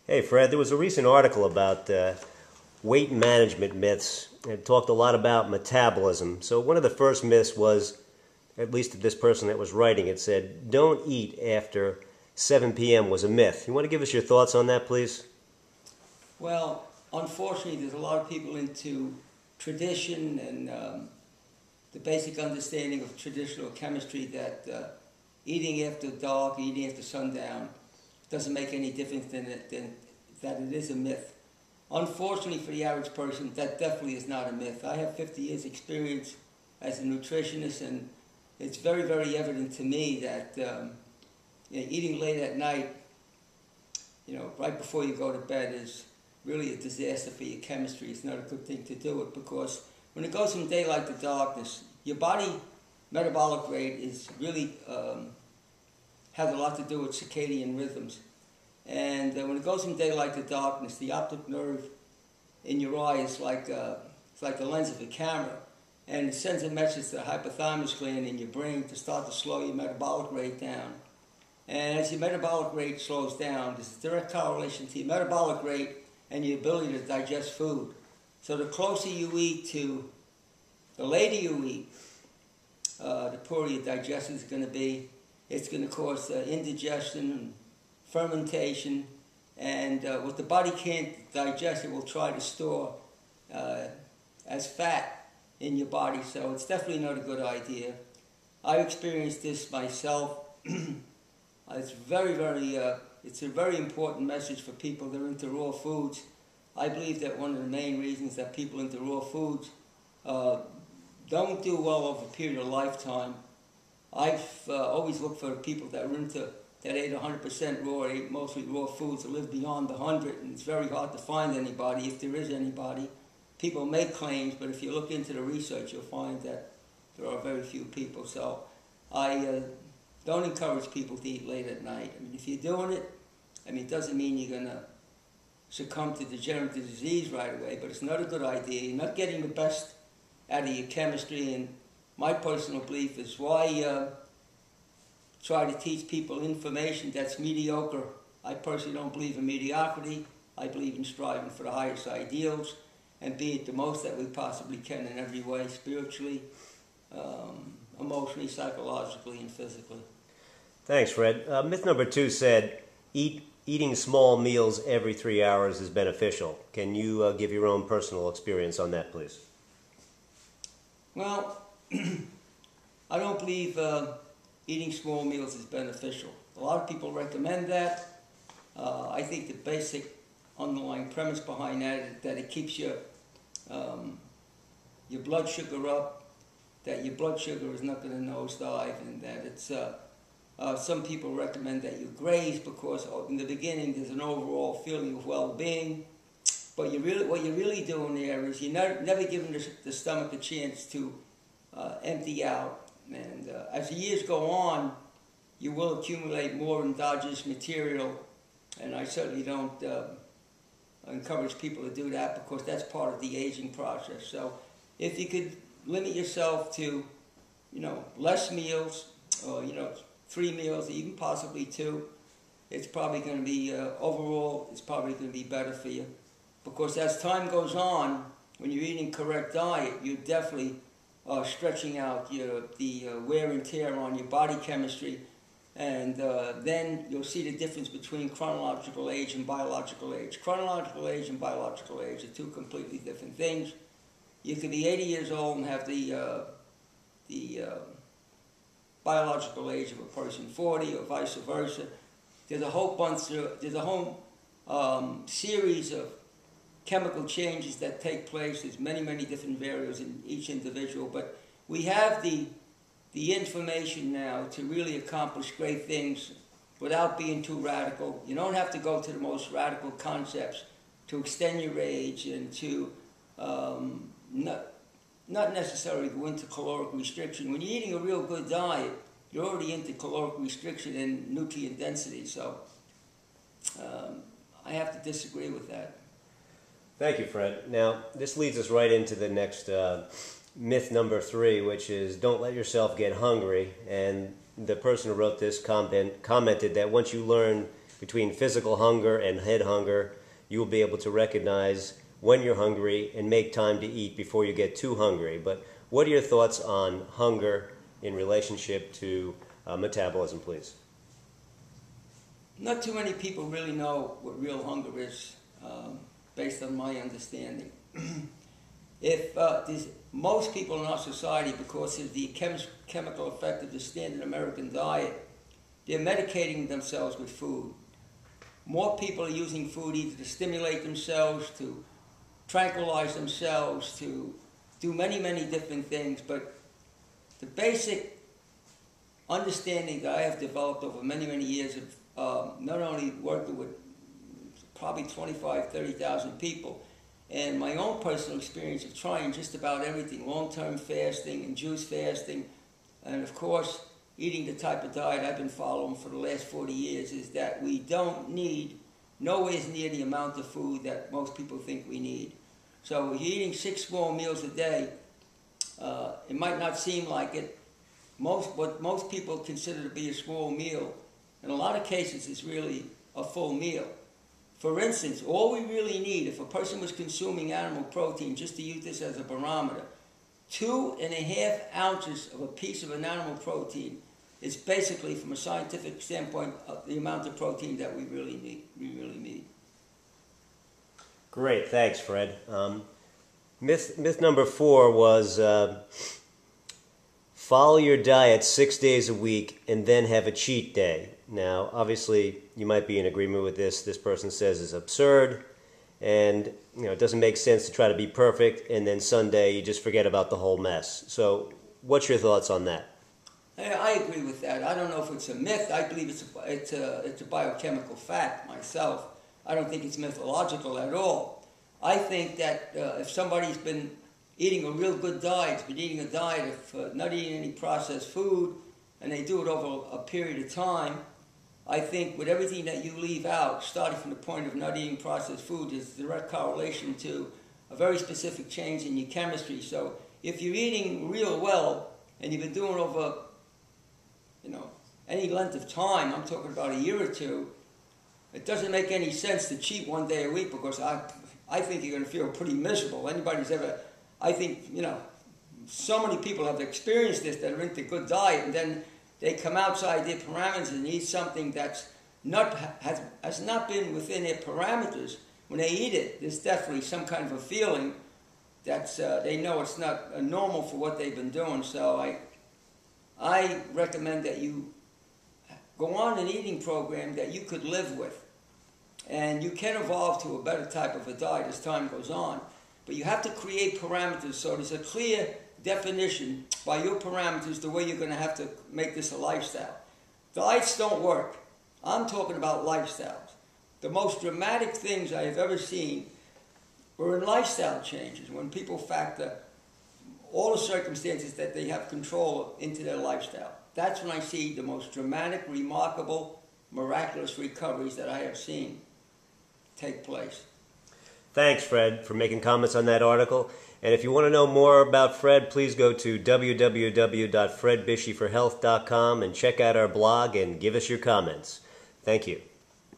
Hey Fred, there was a recent article about weight management myths. It talked a lot about metabolism. So one of the first myths was, at least to this person that was writing it, said don't eat after 7 p.m. was a myth. You want to give us your thoughts on that, please? Well, unfortunately, there's a lot of people into tradition and the basic understanding of traditional chemistry that eating after dark, eating after sundown doesn't make any difference than that it is a myth. Unfortunately for the average person, that definitely is not a myth. I have 50 years experience as a nutritionist, and it's very, very evident to me that eating late at night, right before you go to bed is really a disaster for your chemistry. It's not a good thing to do it, because when it goes from daylight to darkness, your body metabolic rate is really has a lot to do with circadian rhythms. And when it goes from daylight to darkness, the optic nerve in your eye is like it's like the lens of a camera, and it sends a message to the hypothalamus gland in your brain to start to slow your metabolic rate down. And as your metabolic rate slows down, there's a direct correlation to your metabolic rate and your ability to digest food. So the closer you eat to, the later you eat, the poorer your digestion is going to be. It's going to cause indigestion and fermentation, and what the body can't digest, it will try to store as fat in your body. So it's definitely not a good idea. I experienced this myself. It's it's a very important message for people that are into raw foods. I believe that one of the main reasons that people into raw foods don't do well over a period of lifetime. I've always looked for people that are into that ate 100% raw, ate mostly raw foods, that live beyond the 100, and it's very hard to find anybody, if there is anybody. People make claims, but if you look into the research, you'll find that there are very few people. So I don't encourage people to eat late at night. I mean, if you're doing it, it doesn't mean you're going to succumb to degenerative disease right away, but it's not a good idea. You're not getting the best out of your chemistry, and my personal belief is why try to teach people information that's mediocre. I personally don't believe in mediocrity. I believe in striving for the highest ideals and being the most that we possibly can in every way, spiritually, emotionally, psychologically, and physically. Thanks, Fred. Myth number 2 said eating small meals every 3 hours is beneficial. Can you give your own personal experience on that, please? Well, I don't believe eating small meals is beneficial. A lot of people recommend that. I think the basic underlying premise behind that is that it keeps your blood sugar up, that your blood sugar is not going to nosedive, and that it's some people recommend that you graze, because in the beginning there's an overall feeling of well-being. But what you're really doing there is you're never giving the stomach a chance to empty out. And as the years go on, you will accumulate more endogenous material, and I certainly don't encourage people to do that, because that's part of the aging process. So if you could limit yourself to, less meals, or 3 meals, even possibly 2, it's probably going to be overall, it's probably going to be better for you. Because as time goes on, when you're eating correct diet, you're definitely stretching out the wear and tear on your body chemistry, and then you'll see the difference between chronological age and biological age. Chronological age and biological age are 2 completely different things. You could be 80 years old and have the biological age of a person 40, or vice versa. There's a whole series of chemical changes that take place. There's many, many different variables in each individual, but we have the information now to really accomplish great things without being too radical. You don't have to go to the most radical concepts to extend your age and to not necessarily go into caloric restriction. When you're eating a real good diet, you're already into caloric restriction and nutrient density, so I have to disagree with that. Thank you, Fred. Now, this leads us right into the next myth number 3, which is don't let yourself get hungry. And the person who wrote this commented that once you learn between physical hunger and head hunger, you will be able to recognize when you're hungry and make time to eat before you get too hungry. But what are your thoughts on hunger in relationship to metabolism, please? Not too many people really know what real hunger is, based on my understanding. If most people in our society, because of the chemical effect of the standard American diet, they're medicating themselves with food. More people are using food either to stimulate themselves, to tranquilize themselves, to do many, many different things. But the basic understanding that I have developed over many, many years of not only working with probably 25, 30,000 people, and my own personal experience of trying just about everything, long-term fasting and juice fasting, and of course, eating the type of diet I've been following for the last 40 years, is that we don't need nowhere near the amount of food that most people think we need. So if you're eating 6 small meals a day, it might not seem like it. What most people consider to be a small meal, in a lot of cases, is really a full meal. For instance, all we really need, if a person was consuming animal protein, just to use this as a barometer, 2.5 ounces of a piece of an animal protein is basically, from a scientific standpoint, the amount of protein that we really need. Great, thanks, Fred. Myth number 4 was follow your diet 6 days a week and then have a cheat day. Now, obviously, you might be in agreement with this. This person says is absurd, and it doesn't make sense to try to be perfect, and then Sunday you just forget about the whole mess. So, what's your thoughts on that? I agree with that. I don't know if it's a myth. I believe it's a biochemical fact myself. I don't think it's mythological at all. I think that if somebody's been eating a real good diet, been eating a diet of not eating any processed food, and they do it over a period of time, I think with everything that you leave out, starting from the point of not eating processed food, there's a direct correlation to a very specific change in your chemistry. So if you're eating real well, and you've been doing it over any length of time, I'm talking about a year or two, it doesn't make any sense to cheat 1 day a week, because I think you're going to feel pretty miserable. Anybody's ever, I think, so many people have experienced this that are into good diet, and then they come outside their parameters and eat something that's has not been within their parameters. When they eat it, there's definitely some kind of a feeling that's they know it's not normal for what they've been doing. So I recommend that you go on an eating program that you could live with. And you can evolve to a better type of a diet as time goes on. But you have to create parameters so there's a clear definition by your parameters the way you're going to have to make this a lifestyle. Diets don't work. I'm talking about lifestyles. The most dramatic things I have ever seen were in lifestyle changes, when people factor all the circumstances that they have control into their lifestyle. That's when I see the most dramatic, remarkable, miraculous recoveries that I have seen take place. Thanks, Fred, for making comments on that article. And if you want to know more about Fred, please go to www.fredbisciforhealth.com and check out our blog and give us your comments. Thank you.